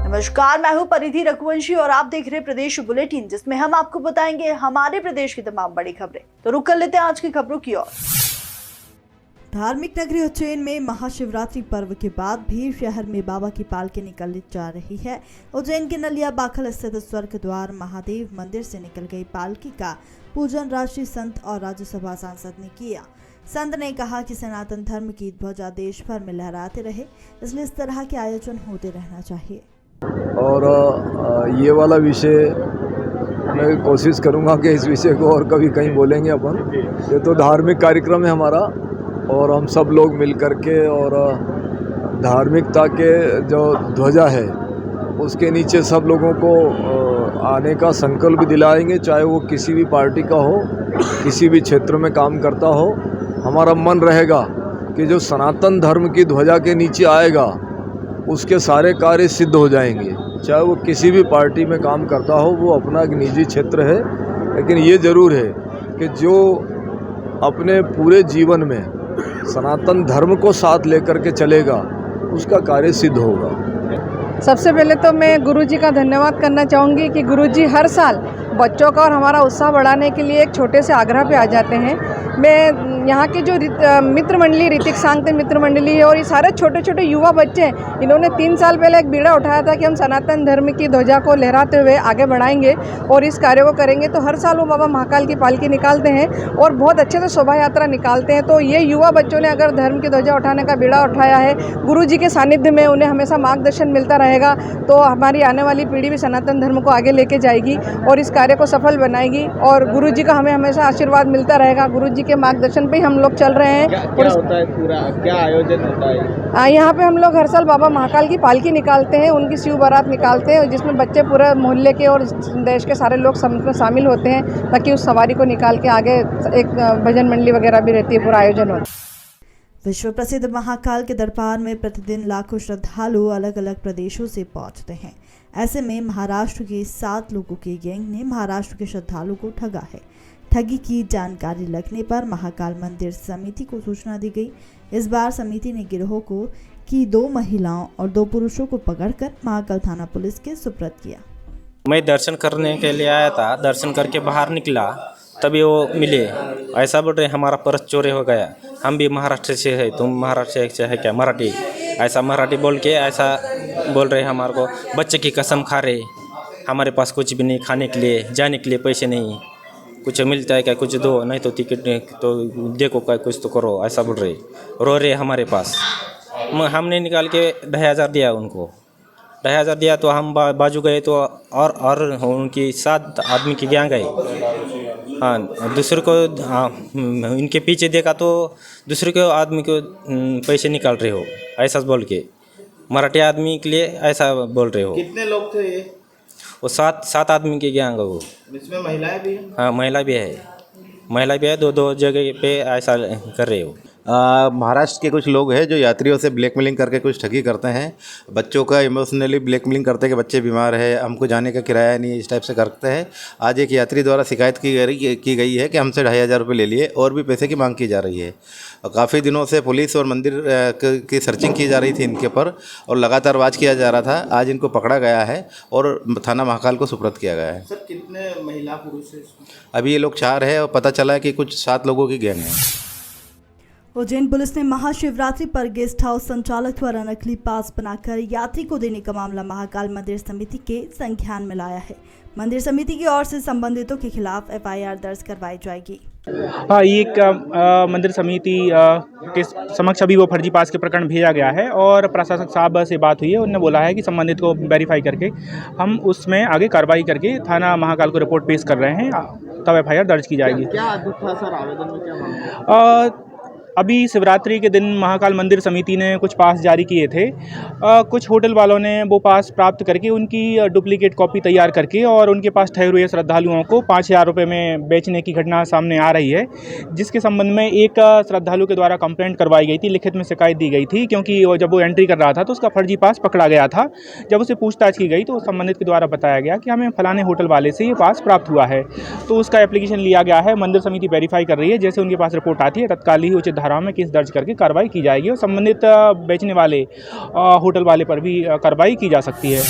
नमस्कार, मैं हूं परिधि रघुवंशी और आप देख रहे हैं प्रदेश बुलेटिन, जिसमें हम आपको बताएंगे हमारे प्रदेश की तमाम बड़ी खबरें। तो रुक कर लेते हैं आज की खबरों की ओर। धार्मिक नगरी उज्जैन में महाशिवरात्रि पर्व के बाद भी शहर में बाबा की पालकी निकल जा रही है। उज्जैन के नलिया बाखल स्थित स्वर्ग द्वार महादेव मंदिर से निकल गई पालकी का पूजन राष्ट्रीय संत और राज्यसभा सांसद ने किया। संत ने कहा कि सनातन धर्म की ध्वजा देश भर में लहराते रहे, इसलिए इस तरह के आयोजन होते रहना चाहिए। और ये वाला विषय मैं कोशिश करूँगा कि इस विषय को और कभी कहीं बोलेंगे अपन। ये तो धार्मिक कार्यक्रम है हमारा और हम सब लोग मिल कर के और धार्मिकता के जो ध्वजा है उसके नीचे सब लोगों को आने का संकल्प दिलाएंगे, चाहे वो किसी भी पार्टी का हो, किसी भी क्षेत्र में काम करता हो। हमारा मन रहेगा कि जो सनातन धर्म की ध्वजा के नीचे आएगा उसके सारे कार्य सिद्ध हो जाएंगे, चाहे वो किसी भी पार्टी में काम करता हो, वो अपना एक निजी क्षेत्र है। लेकिन ये ज़रूर है कि जो अपने पूरे जीवन में सनातन धर्म को साथ लेकर के चलेगा उसका कार्य सिद्ध होगा। सबसे पहले तो मैं गुरुजी का धन्यवाद करना चाहूँगी कि गुरुजी हर साल बच्चों का और हमारा उत्साह बढ़ाने के लिए एक छोटे से आग्रह पे आ जाते हैं। मैं यहाँ के जो मित्र मंडली, ऋतिक सांगते मित्र मंडली है और ये सारे छोटे छोटे युवा बच्चे हैं, इन्होंने 3 साल पहले एक बीड़ा उठाया था कि हम सनातन धर्म की ध्वजा को लहराते हुए आगे बढ़ाएंगे और इस कार्य को करेंगे। तो हर साल वो बाबा महाकाल की पालकी निकालते हैं और बहुत अच्छे से शोभा यात्रा निकालते हैं। तो ये युवा बच्चों ने अगर धर्म की ध्वजा उठाने का बीड़ा उठाया है, गुरुजी के सानिध्य में उन्हें हमेशा मार्गदर्शन मिलता रहेगा, तो हमारी आने वाली पीढ़ी भी सनातन धर्म को आगे लेके जाएगी और इस कार्य को सफल बनाएगी और गुरुजी का हमें हमेशा आशीर्वाद मिलता रहेगा। गुरुजी के मार्गदर्शन पे हम लोग चल रहे हैं। क्या होता है, पूरा क्या आयोजन होता है? यहाँ पे हम लोग हर साल बाबा महाकाल की पालकी निकालते हैं, उनकी शिव बारात निकालते हैं, जिसमें बच्चे पूरे मोहल्ले के और देश के सारे लोग शामिल होते हैं, ताकि उस सवारी को निकाल के आगे एक भजन मंडली वगैरह भी रहती है, पूरा आयोजन होता है। विश्व प्रसिद्ध महाकाल के दरबार में प्रतिदिन लाखों श्रद्धालु अलग अलग प्रदेशों से पहुंचते हैं। ऐसे में महाराष्ट्र के 7 लोगों की गैंग ने महाराष्ट्र के श्रद्धालु को ठगा है। ठगी की जानकारी लगने पर महाकाल मंदिर समिति को सूचना दी गई। इस बार समिति ने गिरोह की 2 महिलाओं और 2 पुरुषों को पकड़कर महाकाल थाना पुलिस के सुपुर्द किया। मैं दर्शन करने के लिए आया था, दर्शन करके बाहर निकला तभी वो मिले, ऐसा बोल रहे हमारा पर्स चोरी हो गया, हम भी महाराष्ट्र से है, तुम महाराष्ट्र से है क्या, मराठी, ऐसा मराठी बोल के ऐसा बोल रहे हमारे को। बच्चे की कसम खा रहे, हमारे पास कुछ भी नहीं खाने के लिए, जाने के लिए पैसे नहीं, कुछ मिलता है क्या, कुछ दो, नहीं तो टिकट तो देखो क्या, कुछ तो करो, ऐसा बोल रहे, रो रहे हमारे पास। हमने निकाल के 2,500 दिया उनको, 2,500 दिया तो हम बाजू गए तो और उनकी 7 आदमी की गैंग गए। हाँ, दूसरे को इनके पीछे देखा तो दूसरे को आदमी को पैसे निकाल रहे हो, ऐसा बोल के मराठी आदमी के लिए ऐसा बोल रहे हो। कितने लोग थे ये? वो 7 आदमी की गैंग है वो। इसमें महिलाएं भी हैं? हाँ, महिला भी है, 2 जगह पे ऐसा कर रहे हो। महाराष्ट्र के कुछ लोग हैं जो यात्रियों से ब्लैकमेलिंग करके कुछ ठगी करते हैं, बच्चों का इमोशनली ब्लैकमेलिंग करते हैं कि बच्चे बीमार है, हमको जाने का किराया नहीं, इस टाइप से करते हैं। आज एक यात्री द्वारा शिकायत की गई है कि हमसे 2,500 रुपये ले लिए और भी पैसे की मांग की जा रही है। और काफ़ी दिनों से पुलिस और मंदिर की सर्चिंग की जा रही थी इनके पर और लगातार वाच किया जा रहा था। आज इनको पकड़ा गया है और थाना महाकाल को सुपुर्द किया गया है। सर, कितने महिला पुरुष हैं? अभी ये लोग 4 हैं और पता चला है कि कुछ 7 लोगों की गैंग है। उज्जैन पुलिस ने महाशिवरात्रि पर गेस्ट हाउस संचालक द्वारा नकली पास बनाकर यात्री को देने का मामला महाकाल मंदिर समिति के संज्ञान में लाया है। मंदिर समिति की ओर से संबंधितों के खिलाफ FIR दर्ज करवाई जाएगी। हाँ, एक मंदिर समिति के समक्ष अभी वो फर्जी पास के प्रकरण भेजा गया है और प्रशासक साहब से बात हुई है। उन्होंने बोला है कि संबंधित को वेरीफाई करके हम उसमें आगे कार्रवाई करके थाना महाकाल को रिपोर्ट पेश कर रहे हैं, तब FIR दर्ज की जाएगी। क्या अद्भुत था सर आवेदन में, क्या मामला? अभी शिवरात्रि के दिन महाकाल मंदिर समिति ने कुछ पास जारी किए थे। कुछ होटल वालों ने वो पास प्राप्त करके उनकी डुप्लीकेट कॉपी तैयार करके और उनके पास ठहरे हुए श्रद्धालुओं को 5,000 रुपये में बेचने की घटना सामने आ रही है, जिसके संबंध में एक श्रद्धालु के द्वारा कंप्लेंट करवाई गई थी, लिखित में शिकायत दी गई थी, क्योंकि जब वो एंट्री कर रहा था तो उसका फर्जी पास पकड़ा गया था। जब उसे पूछताछ की गई तो संबंधित के द्वारा बताया गया कि हमें फलाने होटल वाले से ये पास प्राप्त हुआ है, तो उसका एप्लीकेशन लिया गया है। मंदिर समिति वेरीफाई कर रही है, जैसे उनके पास रिपोर्ट आती है तत्काल ही उचित धाराओं में केस दर्ज करके कार्रवाई की जाएगी और संबंधित बेचने वाले होटल वाले पर भी कार्रवाई की जा सकती है।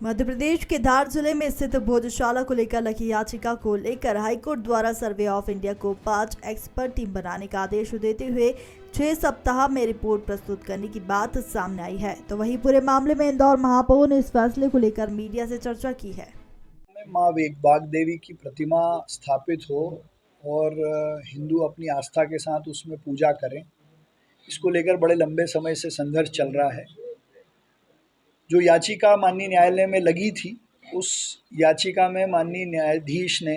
मध्य प्रदेश के धार जिले में स्थित भोजशाला को लेकर लगी याचिका को लेकर हाईकोर्ट द्वारा सर्वे ऑफ इंडिया को 5 एक्सपर्ट टीम बनाने का आदेश देते हुए 6 सप्ताह में रिपोर्ट प्रस्तुत करने की बात सामने आई है। तो वहीं पूरे मामले में इंदौर महापौर ने इस फैसले को लेकर मीडिया से चर्चा की है। माँ वेगबाग देवी की प्रतिमा स्थापित हो और हिंदू अपनी आस्था के साथ उसमें पूजा करें, इसको लेकर बड़े लंबे समय से संघर्ष चल रहा है। जो याचिका माननीय न्यायालय में लगी थी, उस याचिका में माननीय न्यायाधीश ने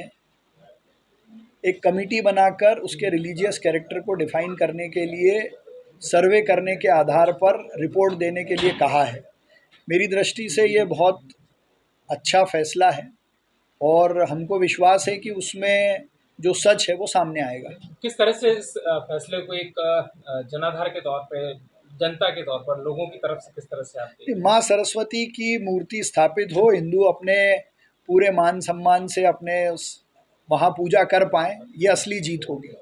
एक कमेटी बनाकर उसके रिलीजियस कैरेक्टर को डिफाइन करने के लिए सर्वे करने के आधार पर रिपोर्ट देने के लिए कहा है। मेरी दृष्टि से ये बहुत अच्छा फैसला है और हमको विश्वास है कि उसमें जो सच है वो सामने आएगा। किस तरह से इस फैसले को एक जनाधार के तौर पे, जनता के तौर पर, लोगों की तरफ से किस तरह से आप माँ सरस्वती की मूर्ति स्थापित हो, हिंदू अपने पूरे मान सम्मान से अपने वहाँ पूजा कर पाएँ, ये असली जीत होगी।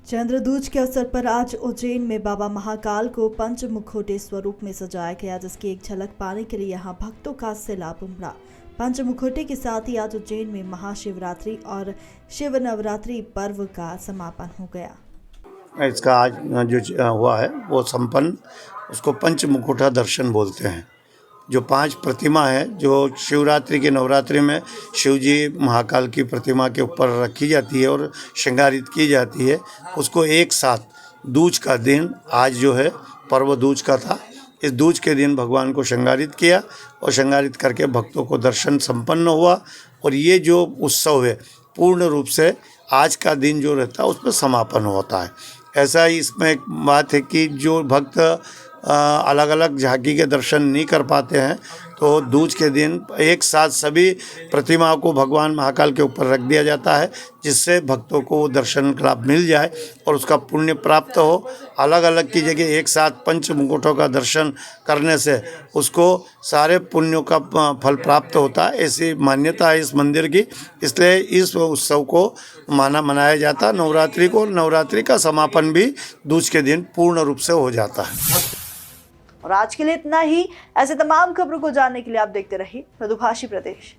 चंद्रदूज के अवसर पर आज उज्जैन में बाबा महाकाल को पंचमुखोटे स्वरूप में सजाया गया, जिसकी एक झलक पाने के लिए यहां भक्तों का सैलाब उमड़ा। पंचमुखोटे के साथ ही आज उज्जैन में महाशिवरात्रि और शिव नवरात्रि पर्व का समापन हो गया। इसका आज जो हुआ है वो संपन्न, उसको पंचमुखोटा दर्शन बोलते हैं। जो 5 प्रतिमा है जो शिवरात्रि के नवरात्रि में शिव जी महाकाल की प्रतिमा के ऊपर रखी जाती है और श्रृंगारित की जाती है, उसको एक साथ दूज का दिन, आज जो है पर्व दूज का था, इस दूज के दिन भगवान को श्रृंगारित किया और श्रृंगारित करके भक्तों को दर्शन संपन्न हुआ। और ये जो उत्सव है पूर्ण रूप से आज का दिन जो रहता है उसमें समापन होता है। ऐसा ही इसमें एक बात है कि जो भक्त अलग अलग झांकी के दर्शन नहीं कर पाते हैं तो दूज के दिन एक साथ सभी प्रतिमाओं को भगवान महाकाल के ऊपर रख दिया जाता है, जिससे भक्तों को दर्शन का लाभ मिल जाए और उसका पुण्य प्राप्त हो। अलग अलग की जगह एक साथ पंच मुकुटों का दर्शन करने से उसको सारे पुण्यों का फल प्राप्त होता है, ऐसी मान्यता है इस मंदिर की। इसलिए इस उत्सव को मनाया जाता है नवरात्रि को। नवरात्रि का समापन भी दूज के दिन पूर्ण रूप से हो जाता है। और आज के लिए इतना ही। ऐसे तमाम खबरों को जानने के लिए आप देखते रहिए मधुभाषी प्रदेश।